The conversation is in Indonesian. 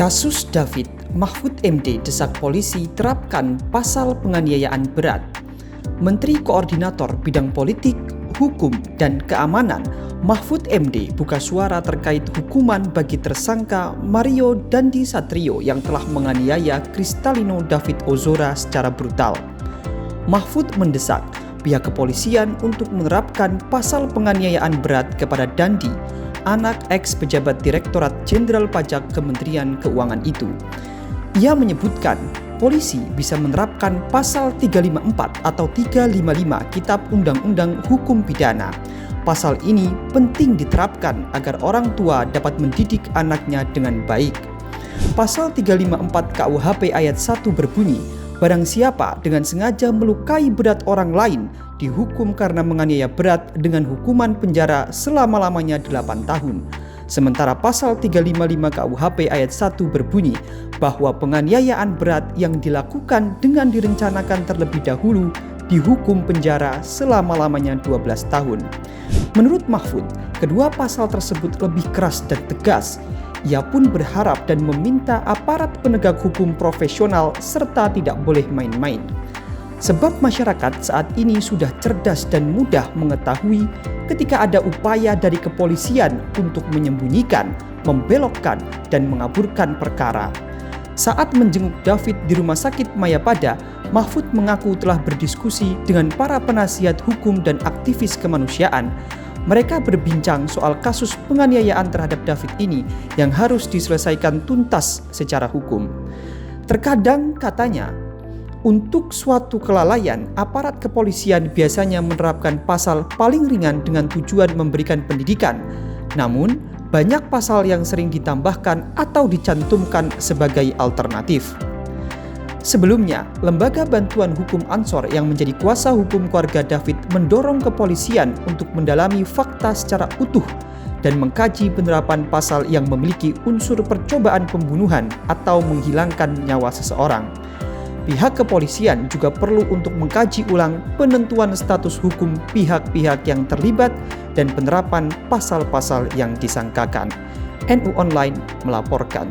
Kasus David, Mahfud MD desak polisi terapkan pasal penganiayaan berat. Menteri Koordinator Bidang Politik, Hukum, dan Keamanan Mahfud MD buka suara terkait hukuman bagi tersangka Mario Dandi Satrio yang telah menganiaya Kristalino David Ozora secara brutal. Mahfud mendesak pihak kepolisian untuk menerapkan pasal penganiayaan berat kepada Dandi, anak ex-pejabat Direktorat Jenderal Pajak Kementerian Keuangan itu. Ia menyebutkan polisi bisa menerapkan pasal 354 atau 355 Kitab Undang-Undang Hukum Pidana. Pasal ini penting diterapkan agar orang tua dapat mendidik anaknya dengan baik. Pasal 354 KUHP ayat 1 berbunyi, barang siapa dengan sengaja melukai berat orang lain dihukum karena menganiaya berat dengan hukuman penjara selama-lamanya 8 tahun. Sementara pasal 355 KUHP ayat 1 berbunyi bahwa penganiayaan berat yang dilakukan dengan direncanakan terlebih dahulu dihukum penjara selama-lamanya 12 tahun. Menurut Mahfud, kedua pasal tersebut lebih keras dan tegas. Ia pun berharap dan meminta aparat penegak hukum profesional serta tidak boleh main-main. Sebab masyarakat saat ini sudah cerdas dan mudah mengetahui ketika ada upaya dari kepolisian untuk menyembunyikan, membelokkan, dan mengaburkan perkara. Saat menjenguk David di Rumah Sakit Mayapada, Mahfud mengaku telah berdiskusi dengan para penasihat hukum dan aktivis kemanusiaan. Mereka berbincang soal kasus penganiayaan terhadap David ini yang harus diselesaikan tuntas secara hukum. Terkadang katanya, untuk suatu kelalaian, aparat kepolisian biasanya menerapkan pasal paling ringan dengan tujuan memberikan pendidikan. Namun, banyak pasal yang sering ditambahkan atau dicantumkan sebagai alternatif. Sebelumnya, Lembaga Bantuan Hukum Ansor yang menjadi kuasa hukum keluarga David mendorong kepolisian untuk mendalami fakta secara utuh dan mengkaji penerapan pasal yang memiliki unsur percobaan pembunuhan atau menghilangkan nyawa seseorang. Pihak kepolisian juga perlu untuk mengkaji ulang penentuan status hukum pihak-pihak yang terlibat dan penerapan pasal-pasal yang disangkakan. NU Online melaporkan.